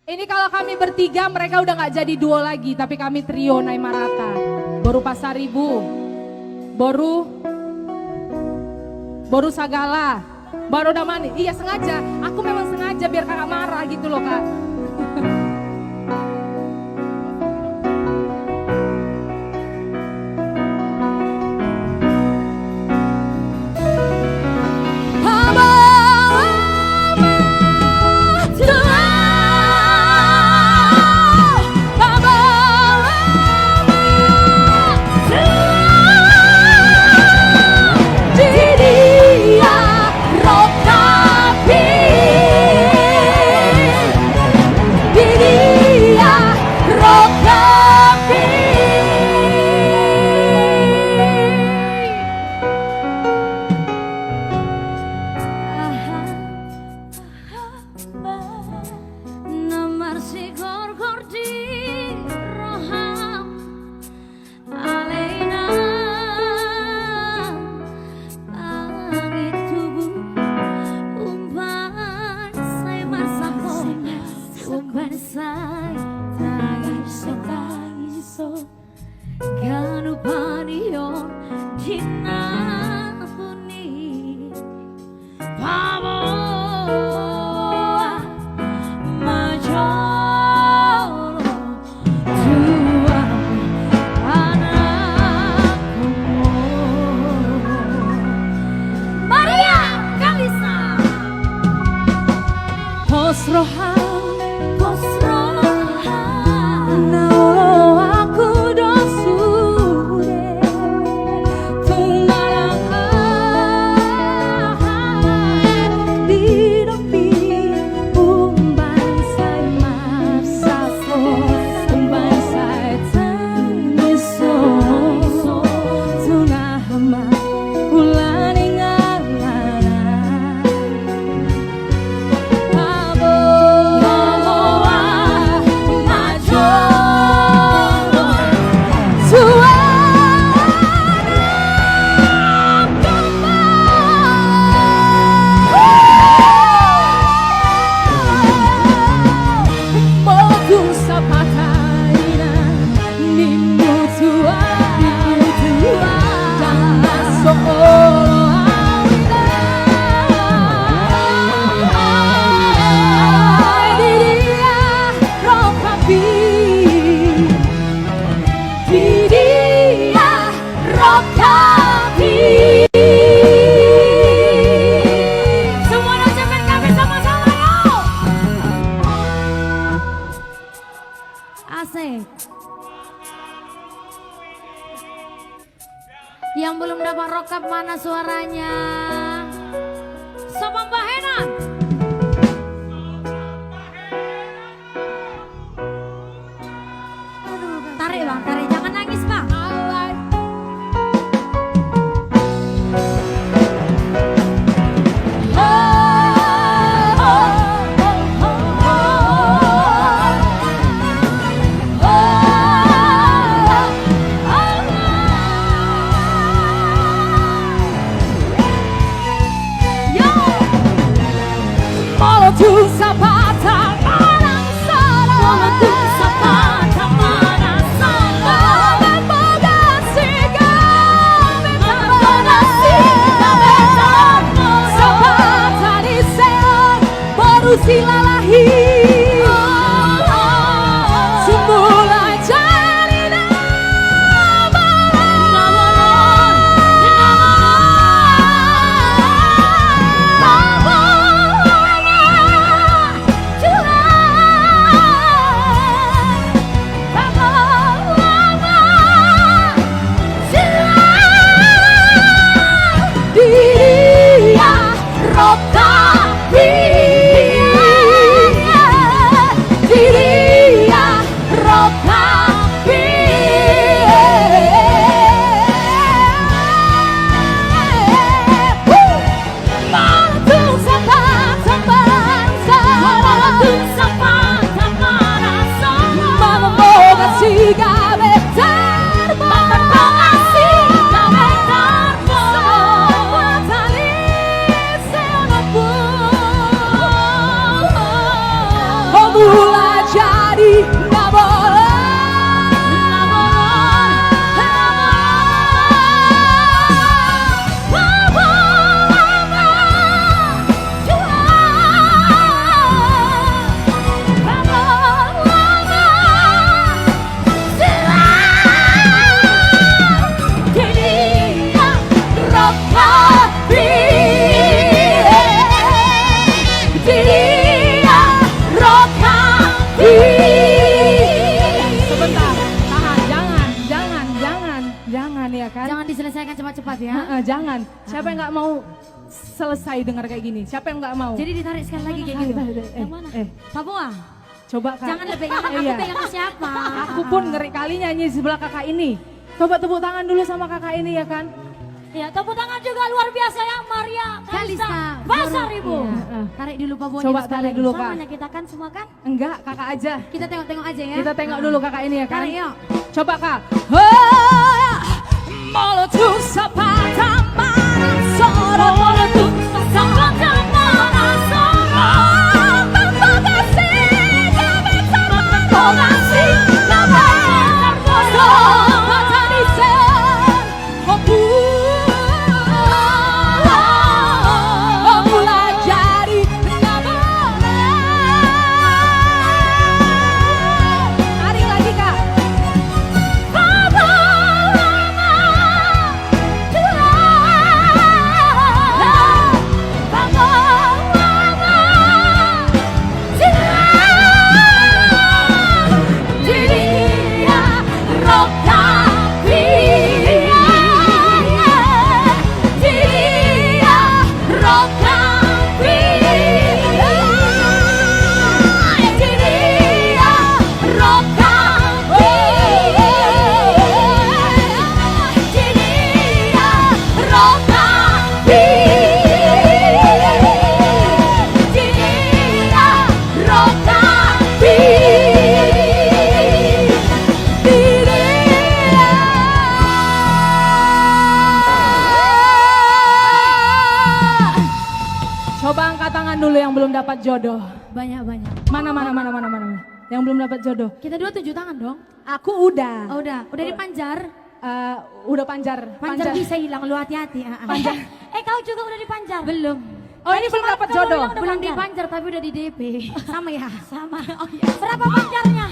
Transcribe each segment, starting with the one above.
Ini kalau kami bertiga mereka udah gak jadi duo lagi, tapi kami trio Naimarata. Boru Pasaribu, Boru Sagala, Baru Damani. Iya sengaja, aku memang sengaja biar kakak marah gitu loh kak. Yang belum dapat rokap mana suaranya? Sobat Bahena. Tarik bang, tarik, jangan nangis bang. Silalahi semula cari nama dia rokapi. jadi nggak boleh. Sebentar, tahan, jangan ya kan? Jangan diselesaikan cepat-cepat ya. Jangan. Siapa yang nggak mau selesai dengar kayak gini? Siapa yang nggak mau? Jadi ditarik sekali lagi kayak gitu. Yang mana? Pak Bunga, Coba kak. jangan lebih pegang aku, Iya. pegang ke siapa? Aku pun ngeri kali nyanyi di sebelah kakak ini. Coba tepuk tangan dulu sama kakak ini ya kan? Ya, tepuk tangan juga luar biasa ya Maria Kalista. Basar Ibu. Iya. Tarik dulu Pak Bunga. Coba tarik dulu kak. Samanya kita kan semua kan? Enggak, kakak aja. Kita tengok-tengok aja ya. Kita tengok dulu kakak ini ya kan? Tarik yuk. Coba kak. Molotup sapata manasoro. Molotup sapata manasoro. Tanpa kasih, kami sama kasih. Nama Narkoso. Mata disen. Mulai jadi nggak boleh. Tarik lagi kak. Coba angkat tangan dulu yang belum dapat jodoh. Banyak-banyak. Mana. Yang belum dapat jodoh. Kita dua 7 tangan dong. Aku udah. Oh, udah dipanjar. Udah panjar. Panjar bisa hilang, lu hati-hati. Panjar. Kau juga udah dipanjar? Belum. Oh ini belum dapat jodoh. Udah Belum panjar. dipanjar tapi udah di DP. Sama ya? Sama. Oh iya. Berapa panjarnya?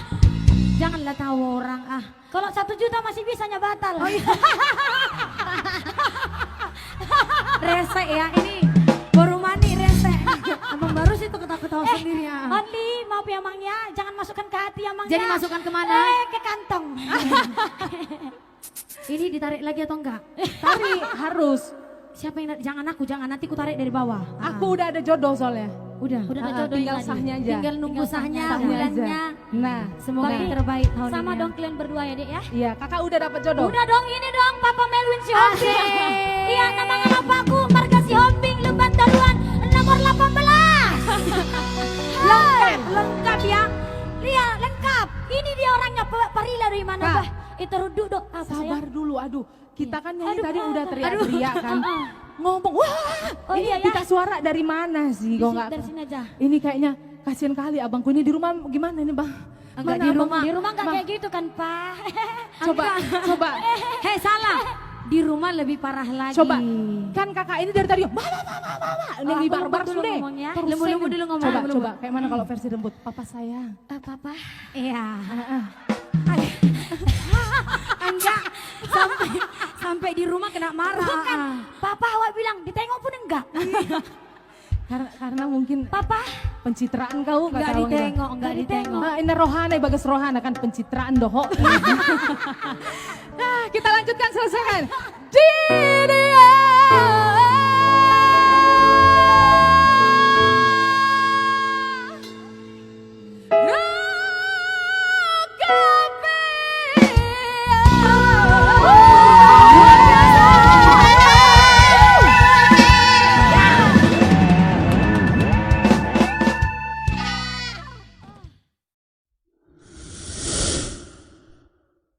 Janganlah tahu orang ah. Kalau 1 juta masih bisanya batal. Oh iya. Rese ya ini. Baru mani rese. Abang baru sih tuh ketawa-ketawa sendiri ya. Only, maaf ya Mang ya, jangan masukkan ke hati ya Mang Jadi ya. masukkan kemana? Ke kantong. Ini ditarik lagi atau enggak? Tarik harus. Siapa yang jangan aku, jangan nanti ku tarik dari bawah. Aku udah ada jodoh soalnya. Udah. Udah ada jodoh Tinggal tadi. sahnya aja. Tinggal nunggu sahnya, Sahnya bulannya. aja. Nah, Semoga Tapi yang terbaik tahun Sama ini. dong kalian berdua ya Dek ya. iya kakak udah dapat jodoh. Udah dong ini dong Papa Melwin si Hombing. Iya nama aku marga si Hombing Leban Daluan nomor 18. Lengkap ya. Lihat lengkap. Ini dia orangnya Parila dari mana Kak. bah? Itu duduk apa Sabar sayang? dulu, aduh. Kita kan nyanyi Aduh, tadi udah aduh. teriak-teriak kan. Ngomong, wah Oh ini iya ya. kita suara dari mana sih? Kok nggak? Dari sini aja. Ini kayaknya kasihan kali abangku ini di rumah gimana ini bang? Enggak Mana di abang? rumah. Di rumah nggak Bang, kayak gitu kan Pak? Coba. Hei salah. Di rumah lebih parah lagi. Coba, kan kakak ini dari tadi, mama, ini aku barbar lembut dulu deh. ngomongnya. Terus Lembut-lembut saya- dulu ngomong, Coba, lembut-lembut. kayak mana kalau versi lembut? Papa sayang. Papa. Iya. Ah. Enggak. Sampai di rumah kena marah. Bukan. Papa awak bilang ditengok pun enggak. Karena mungkin Papa. pencitraan kau. Enggak kata orang ditengok, enggak ditengok. bilang. Ini rohana, bagas rohana kan pencitraan doho. Nah, kita lanjutkan selesaikan. Didi.